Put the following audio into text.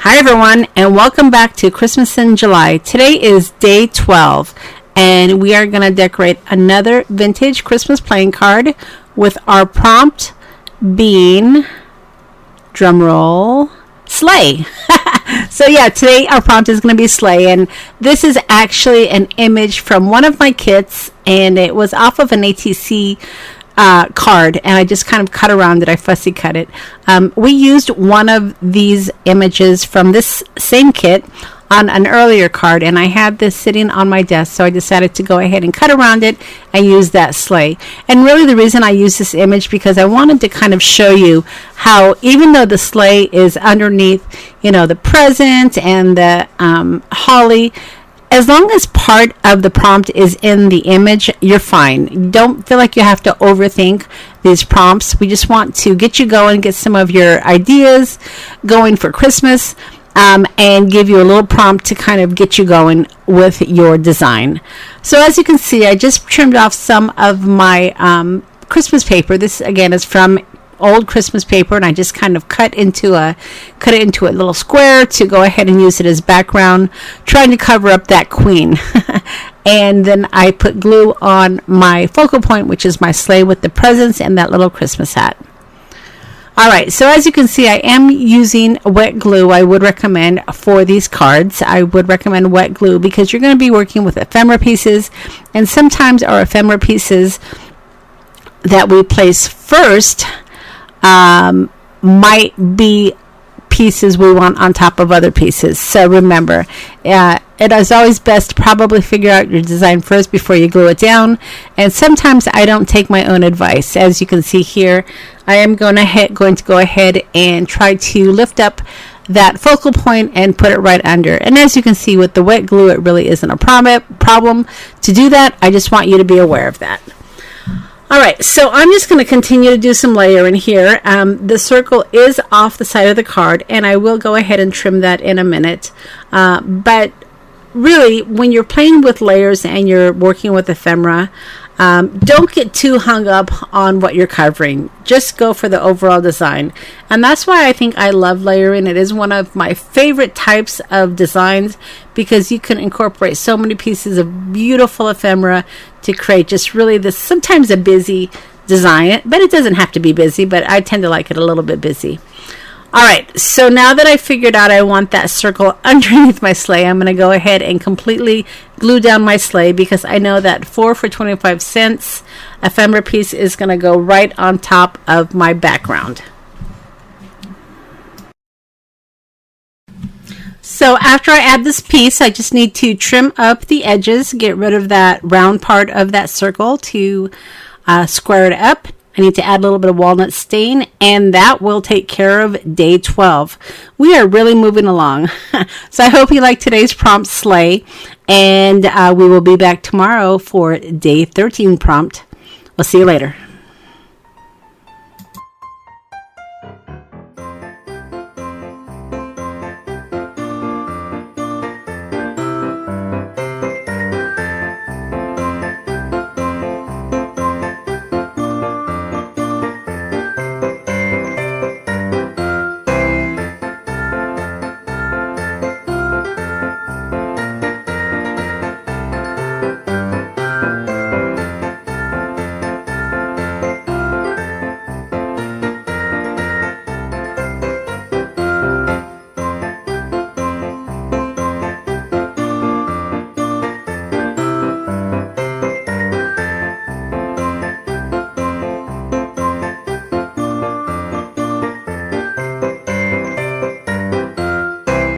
Hi everyone, and welcome back to Christmas in July. Today is day 12, and we are going to decorate another vintage Christmas playing card with our prompt being, drumroll, Sleigh. So yeah, today our prompt is going to be Sleigh, and this is actually an image from one of my kits, and it was off of an ATC card, and I just kind of cut around it. I fussy cut it. We used one of these images from this same kit on an earlier card, and I had this sitting on my desk, so I decided to go ahead and cut around it and use that sleigh. And really the reason I use this image because I wanted to kind of show you how even though the sleigh is underneath, the present and the holly, as long as part of the prompt is in the image, you're fine. Don't feel like you have to overthink these prompts. We just want to get you going, get some of your ideas going for Christmas, and give you a little prompt to kind of get you going with your design. So as you can see, I just trimmed off some of my Christmas paper. This again is from old Christmas paper, and I just kind of cut it into a little square to go ahead and use it as background, trying to cover up that queen. And then I put glue on my focal point, which is my sleigh with the presents and that little Christmas hat. Alright, so as you can see, I am using wet glue. I would recommend for these cards. I would recommend wet glue because you're going to be working with ephemera pieces, and sometimes our ephemera pieces that we place first might be pieces we want on top of other pieces. So remember, it is always best to probably figure out your design first before you glue it down. And sometimes I don't take my own advice. As you can see here, I am going to go ahead and try to lift up that focal point and put it right under. And as you can see with the wet glue, it really isn't a problem to do that. I just want you to be aware of that. Alright, so I'm just going to continue to do some layering here. The circle is off the side of the card, and I will go ahead and trim that in a minute. But really, when you're playing with layers and you're working with ephemera, don't get too hung up on what you're covering. Just go for the overall design. And that's why I think I love layering. It is one of my favorite types of designs because you can incorporate so many pieces of beautiful ephemera to create just really this, sometimes a busy design, but it doesn't have to be busy, but I tend to like it a little bit busy. Alright, so now that I figured out I want that circle underneath my sleigh, I'm going to go ahead and completely glue down my sleigh because I know that 4 for 25 cents ephemera piece is going to go right on top of my background. So after I add this piece, I just need to trim up the edges, get rid of that round part of that circle to square it up. I need to add a little bit of walnut stain, and that will take care of day 12. We are really moving along. So I hope you like today's prompt sleigh, and we will be back tomorrow for day 13 prompt. We'll see you later.